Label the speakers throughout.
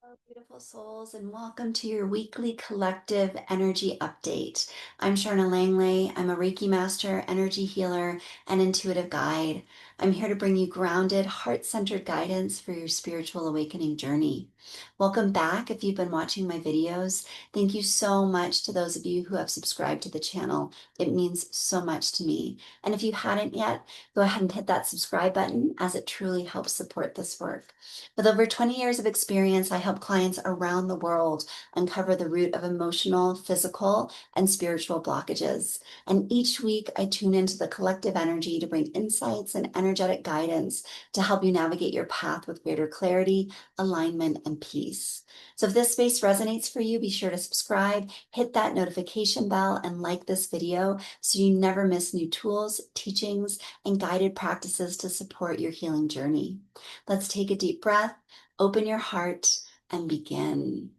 Speaker 1: Hello, beautiful souls, and welcome to your weekly collective energy update. I'm Sharna Langlais. I'm a Reiki Master, energy healer, and intuitive guide. I'm here to bring you grounded, heart centered guidance for your spiritual awakening journey. Welcome back if you've been watching my videos. Thank you so much to those of you who have subscribed to the channel. It means so much to me. And if you hadn't yet, go ahead and hit that subscribe button as it truly helps support this work. With over 20 years of experience, I help clients around the world uncover the root of emotional, physical, and spiritual blockages. And each week, I tune into the collective energy to bring insights and energetic guidance to help you navigate your path with greater clarity, alignment, and peace. So if this space resonates for you, be sure to subscribe, hit that notification bell, and like this video so you never miss new tools, teachings, and guided practices to support your healing journey. Let's take a deep breath, open your heart, and begin.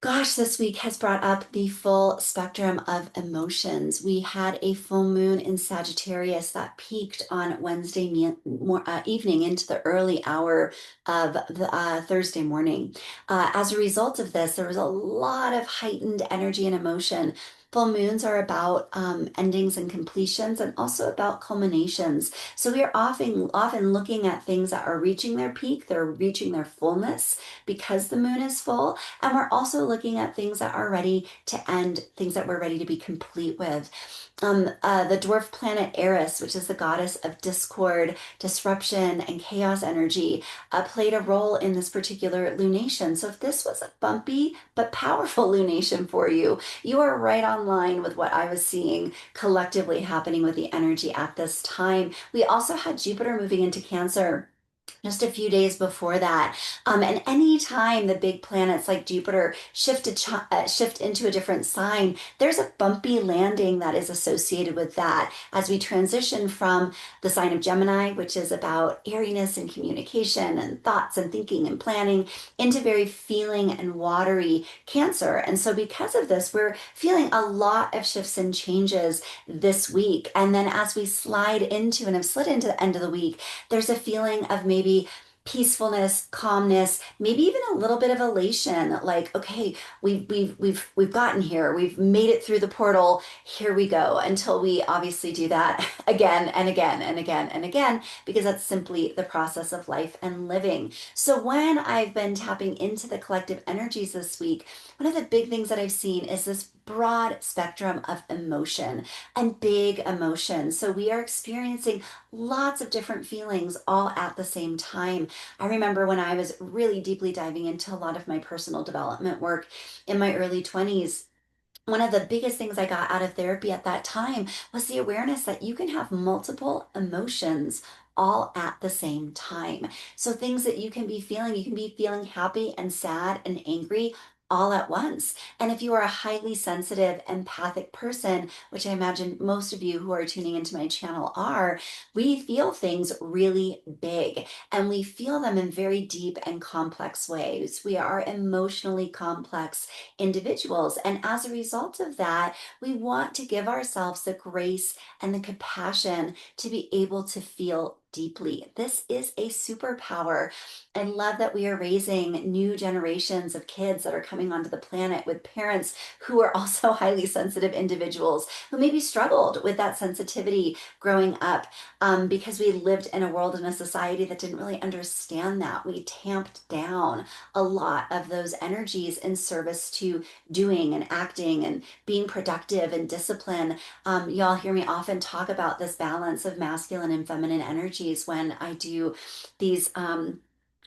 Speaker 1: Gosh, this week has brought up the full spectrum of emotions. We had a full moon in Sagittarius that peaked on Wednesday evening into the early hour of the Thursday morning. As a result of this, there was a lot of heightened energy and emotion. Full moons are about endings and completions, and also about culminations. So we are often looking at things that are reaching their peak, they're reaching their fullness because the moon is full. And we're also looking at things that are ready to end, things that we're ready to be complete with. The dwarf planet Eris, which is the goddess of discord, disruption, and chaos energy, played a role in this particular lunation. So if this was a bumpy but powerful lunation for you, you are right on line with what I was seeing collectively happening with the energy at this time. We also had Jupiter moving into Cancer just a few days before that. And any time the big planets like Jupiter shift into a different sign, there's a bumpy landing that is associated with that as we transition from the sign of Gemini, which is about airiness and communication and thoughts and thinking and planning, into very feeling and watery Cancer. And so because of this, we're feeling a lot of shifts and changes this week. And then as we slide into and have slid into the end of the week, there's a feeling of maybe peacefulness, calmness, maybe even a little bit of elation, like, okay, we've gotten here, we've made it through the portal, here we go, until we obviously do that again and again and again and again, because that's simply the process of life and living. So when I've been tapping into the collective energies this week, one of the big things that I've seen is this broad spectrum of emotion and big emotion. So we are experiencing lots of different feelings all at the same time. I remember when I was really deeply diving into a lot of my personal development work in my early 20s. One of the biggest things I got out of therapy at that time was the awareness that you can have multiple emotions all at the same time. So things that you can be feeling happy and sad and angry all at once. And if you are a highly sensitive, empathic person, which I imagine most of you who are tuning into my channel are, we feel things really big and we feel them in very deep and complex ways. We are emotionally complex individuals. And as a result of that, we want to give ourselves the grace and the compassion to be able to feel deeply. This is a superpower. I love that we are raising new generations of kids that are coming onto the planet with parents who are also highly sensitive individuals who maybe struggled with that sensitivity growing up, because we lived in a world and a society that didn't really understand that. We tamped down a lot of those energies in service to doing and acting and being productive and discipline. Y'all hear me often talk about this balance of masculine and feminine energies when I do these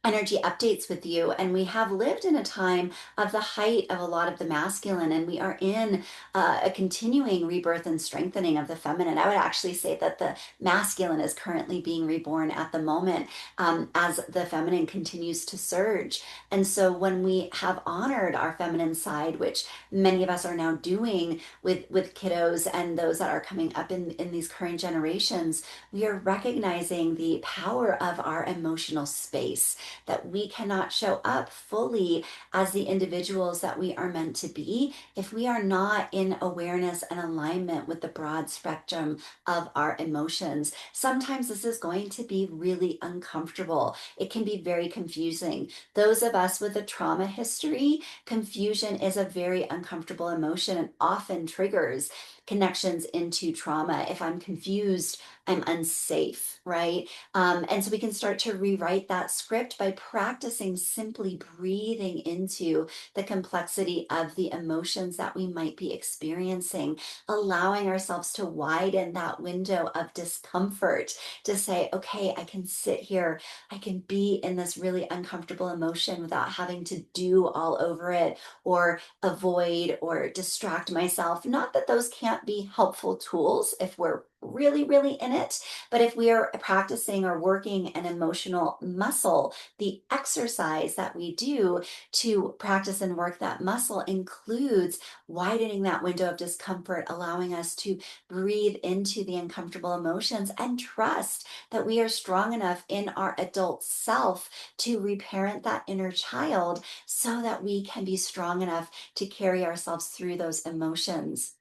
Speaker 1: energy updates with you. And we have lived in a time of the height of a lot of the masculine, and we are in a continuing rebirth and strengthening of the feminine. I would actually say that the masculine is currently being reborn at the moment, as the feminine continues to surge. And so when we have honored our feminine side, which many of us are now doing with kiddos and those that are coming up in these current generations, we are recognizing the power of our emotional space. that we cannot show up fully as the individuals that we are meant to be if we are not in awareness and alignment with the broad spectrum of our emotions. Sometimes this is going to be really uncomfortable. It can be very confusing. Those of us with a trauma history, confusion is a very uncomfortable emotion and often triggers connections into trauma. If I'm confused, I'm unsafe, right? And so we can start to rewrite that script by practicing simply breathing into the complexity of the emotions that we might be experiencing, allowing ourselves to widen that window of discomfort to say, okay, I can sit here, I can be in this really uncomfortable emotion without having to do all over it or avoid or distract myself. Not that those can't be helpful tools if we're really, really in it, but if we are practicing or working an emotional muscle, the exercise that we do to practice and work that muscle includes widening that window of discomfort, allowing us to breathe into the uncomfortable emotions and trust that we are strong enough in our adult self to reparent that inner child so that we can be strong enough to carry ourselves through those emotions.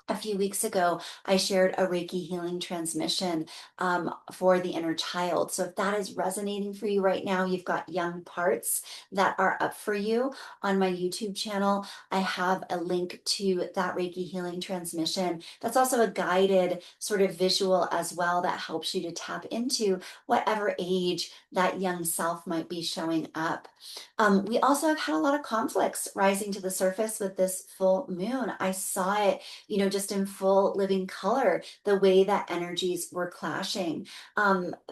Speaker 1: A few weeks ago, I shared a Reiki healing transmission for the inner child. So if that is resonating for you right now, you've got young parts that are up for you on my YouTube channel. I have a link to that Reiki healing transmission. That's also a guided sort of visual as well that helps you to tap into whatever age that young self might be showing up. We also have had a lot of conflicts rising to the surface with this full moon. I saw it, just in full living color, the way that energies were clashing.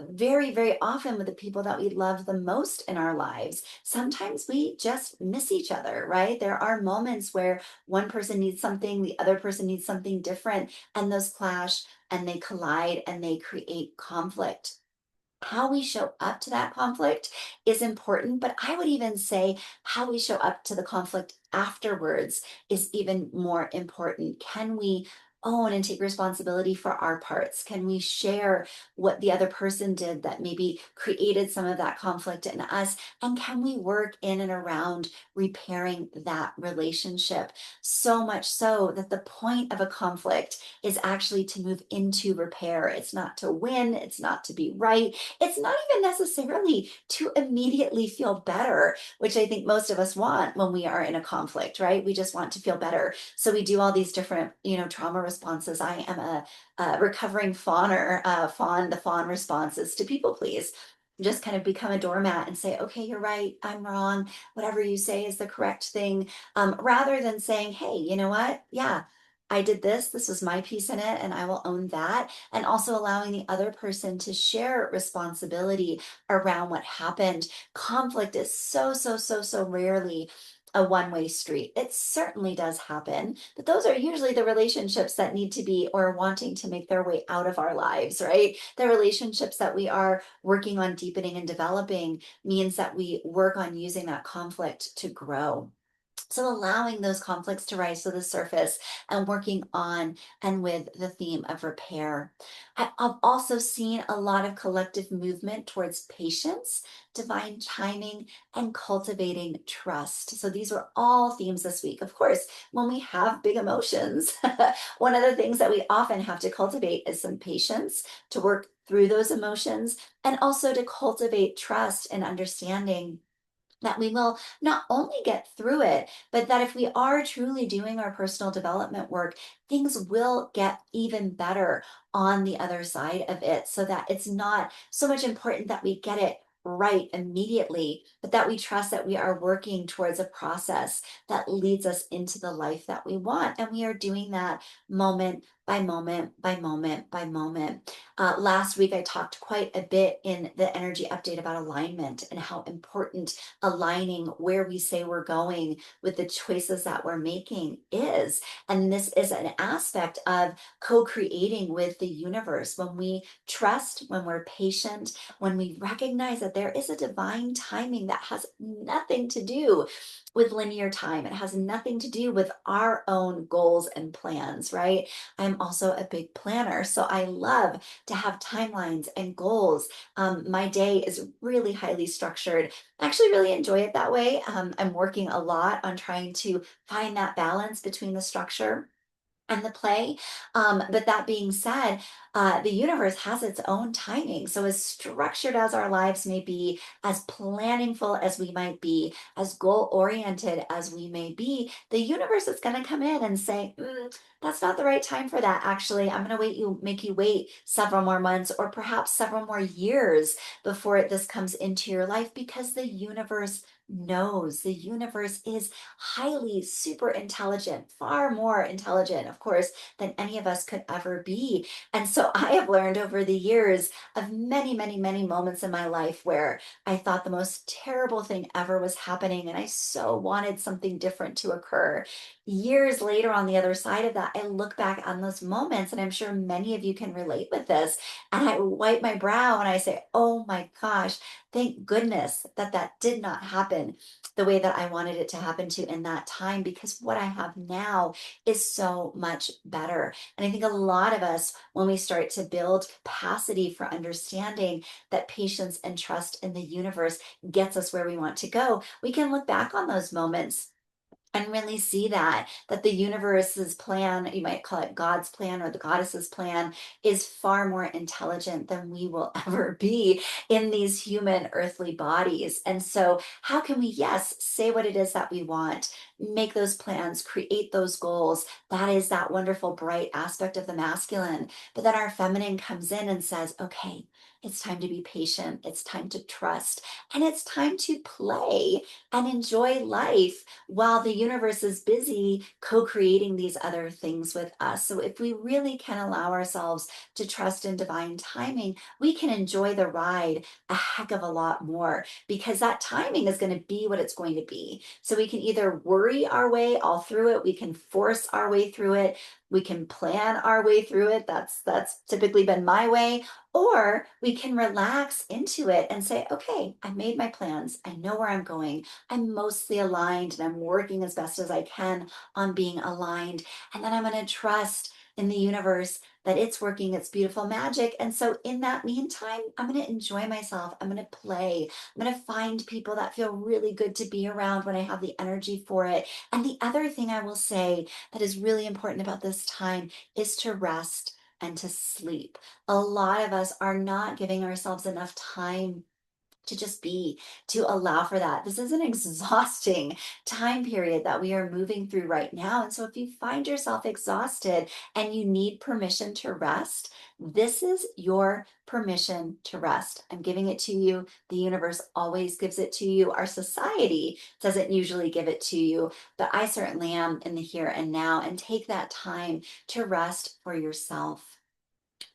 Speaker 1: Very, very often with the people that we love the most in our lives, sometimes we just miss each other, right? There are moments where one person needs something, the other person needs something different, and those clash and they collide and they create conflict. How we show up to that conflict is important, but I would even say how we show up to the conflict afterwards is even more important. Can we own and take responsibility for our parts? Can we share what the other person did that maybe created some of that conflict in us? And can we work in and around repairing that relationship? So much so that the point of a conflict is actually to move into repair. It's not to win, it's not to be right, it's not even necessarily to immediately feel better, which I think most of us want when we are in a conflict, right? We just want to feel better. So we do all these different, trauma responses. I am a recovering fawner. The fawn responses to people please. Just kind of become a doormat and say, okay, you're right, I'm wrong. Whatever you say is the correct thing. Rather than saying, hey, you know what? Yeah, I did this. This was my piece in it, and I will own that. And also allowing the other person to share responsibility around what happened. Conflict is so, so, so, so rarely a one-way street. It certainly does happen, but those are usually the relationships that need to be or wanting to make their way out of our lives, right? The relationships that we are working on deepening and developing means that we work on using that conflict to grow. So allowing those conflicts to rise to the surface and working on and with the theme of repair. I've also seen a lot of collective movement towards patience, divine timing, and cultivating trust. So these were all themes this week. Of course, when we have big emotions, one of the things that we often have to cultivate is some patience to work through those emotions and also to cultivate trust and understanding that we will not only get through it, but that if we are truly doing our personal development work, things will get even better on the other side of it. So that it's not so much important that we get it right immediately, but that we trust that we are working towards a process that leads us into the life that we want. And we are doing that moment by moment by moment by moment. Last week, I talked quite a bit in the energy update about alignment and how important aligning where we say we're going with the choices that we're making is. And this is an aspect of co-creating with the universe. When we trust, when we're patient, when we recognize that there is a divine timing that has nothing to do with linear time. It has nothing to do with our own goals and plans, right? I'm also a big planner, so I love to have timelines and goals. My day is really highly structured. I actually really enjoy it that way. I'm working a lot on trying to find that balance between the structure and the play. But that being said, the universe has its own timing. So, as structured as our lives may be, as planningful as we might be, as goal oriented as we may be, the universe is going to come in and say, that's not the right time for that. Actually, I'm going to make you wait several more months or perhaps several more years before this comes into your life because the universe knows. The universe is highly super intelligent, far more intelligent, of course, than any of us could ever be. And so I have learned over the years of many, many, many moments in my life where I thought the most terrible thing ever was happening and I so wanted something different to occur. Years later, on the other side of that, I look back on those moments, and I'm sure many of you can relate with this. And I wipe my brow and I say, oh my gosh, thank goodness that that did not happen the way that I wanted it to happen to in that time, because what I have now is so much better. And I think a lot of us, when we start to build capacity for understanding that patience and trust in the universe gets us where we want to go, we can look back on those moments and really see that the universe's plan, you might call it God's plan or the goddess's plan, is far more intelligent than we will ever be in these human earthly bodies. And so how can we, yes, say what it is that we want, make those plans, create those goals? That is that wonderful bright aspect of the masculine. But then our feminine comes in and says, okay, it's time to be patient, it's time to trust, and it's time to play and enjoy life while the universe is busy co-creating these other things with us. So if we really can allow ourselves to trust in divine timing, we can enjoy the ride a heck of a lot more because that timing is going to be what it's going to be. So we can either worry our way all through it, we can force our way through it, we can plan our way through it. That's typically been my way. Or we can relax into it and say, okay, I made my plans. I know where I'm going. I'm mostly aligned and I'm working as best as I can on being aligned. And then I'm going to trust in the universe that it's working its beautiful magic. And so in that meantime, I'm going to enjoy myself. I'm going to play. I'm going to find people that feel really good to be around when I have the energy for it. And the other thing I will say that is really important about this time is to rest and to sleep. A lot of us are not giving ourselves enough time to just be, to allow for that. This is an exhausting time period that we are moving through right now. And so if you find yourself exhausted and you need permission to rest, this is your permission to rest. I'm giving it to you. The universe always gives it to you. Our society doesn't usually give it to you, but I certainly am in the here and now, and take that time to rest for yourself.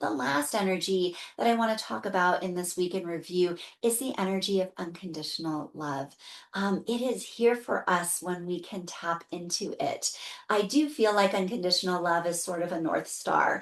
Speaker 1: The last energy that I want to talk about in this week in review is the energy of unconditional love. It is here for us when we can tap into it. I do feel like unconditional love is sort of a North Star.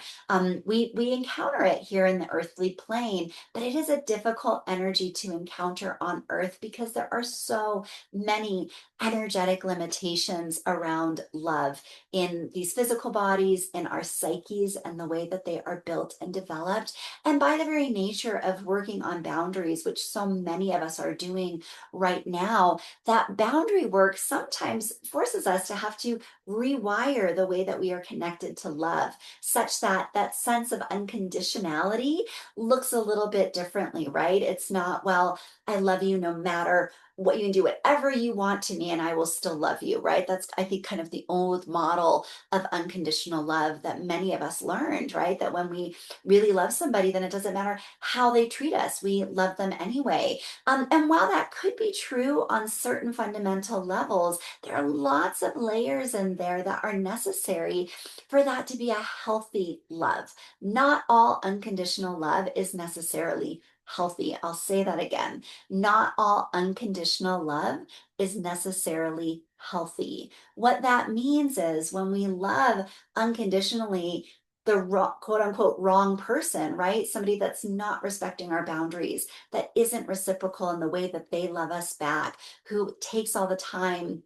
Speaker 1: We encounter it here in the earthly plane, but it is a difficult energy to encounter on Earth because there are so many energetic limitations around love in these physical bodies, in our psyches, and the way that they are built and developed. And by the very nature of working on boundaries, which so many of us are doing right now, that boundary work sometimes forces us to have to rewire the way that we are connected to love, such that that sense of unconditionality looks a little bit differently, right? It's not, well, I love you no matter what, you can do whatever you want to me and I will still love you, right? That's, I think, kind of the old model of unconditional love that many of us learned, right? That when we really love somebody, then it doesn't matter how they treat us, we love them anyway. And while that could be true on certain fundamental levels, there are lots of layers in there that are necessary for that to be a healthy love. Not all unconditional love is necessarily healthy. I'll say that again. Not all unconditional love is necessarily healthy. What that means is when we love unconditionally the quote unquote wrong person, right? Somebody that's not respecting our boundaries, that isn't reciprocal in the way that they love us back, who takes all the time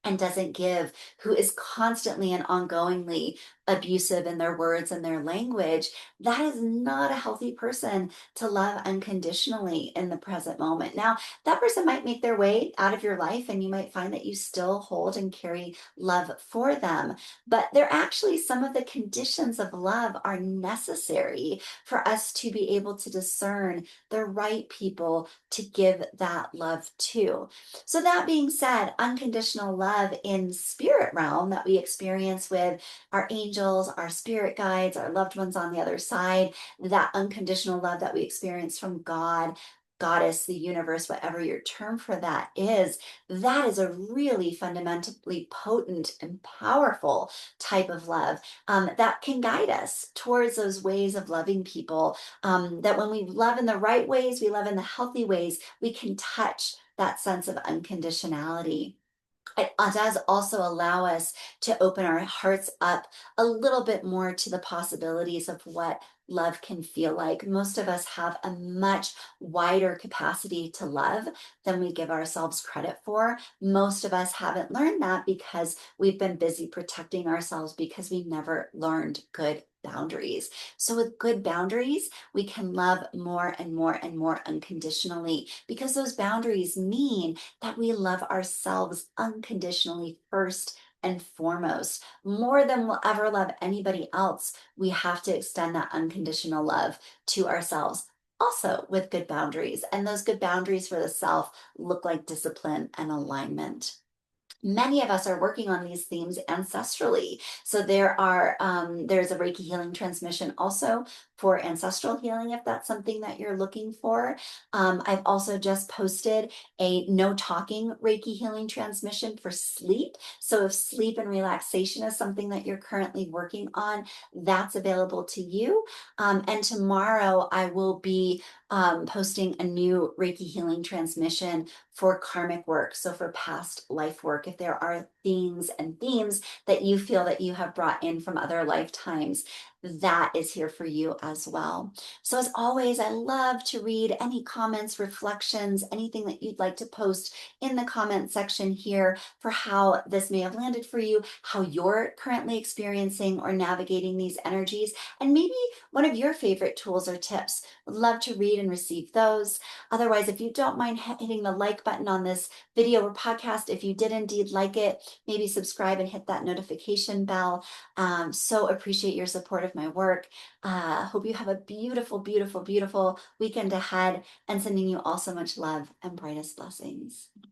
Speaker 1: and doesn't give, who is constantly and ongoingly abusive in their words and their language, that is not a healthy person to love unconditionally in the present moment. Now, that person might make their way out of your life and you might find that you still hold and carry love for them. But they're actually some of the conditions of love are necessary for us to be able to discern the right people to give that love to. So that being said, unconditional love in spirit realm that we experience with our angels, our spirit guides, our loved ones on the other side, that unconditional love that we experience from God, Goddess, the universe, whatever your term for that is a really fundamentally potent and powerful type of love that can guide us towards those ways of loving people. That when we love in the right ways, we love in the healthy ways, we can touch that sense of unconditionality. It does also allow us to open our hearts up a little bit more to the possibilities of what love can feel like. Most of us have a much wider capacity to love than we give ourselves credit for. Most of us haven't learned that because we've been busy protecting ourselves because we never learned good boundaries. So, with good boundaries, we can love more and more and more unconditionally because those boundaries mean that we love ourselves unconditionally first and foremost. More than we'll ever love anybody else, we have to extend that unconditional love to ourselves. Also, with good boundaries. And those good boundaries for the self look like discipline and alignment. Many of us are working on these themes ancestrally. So there's a Reiki healing transmission also for ancestral healing, if that's something that you're looking for. I've also just posted a no talking Reiki healing transmission for sleep. So if sleep and relaxation is something that you're currently working on, that's available to you. And tomorrow I will be posting a new Reiki healing transmission for karmic work. So for past life work, if there are themes that you feel that you have brought in from other lifetimes, that is here for you as well. So as always, I love to read any comments, reflections, anything that you'd like to post in the comment section here for how this may have landed for you, how you're currently experiencing or navigating these energies, and maybe one of your favorite tools or tips. Would love to read and receive those. Otherwise, if you don't mind hitting the like button on this video or podcast, if you did indeed like it, maybe subscribe and hit that notification bell. So appreciate your support of my work. Hope you have a beautiful, beautiful, beautiful weekend ahead and sending you all so much love and brightest blessings.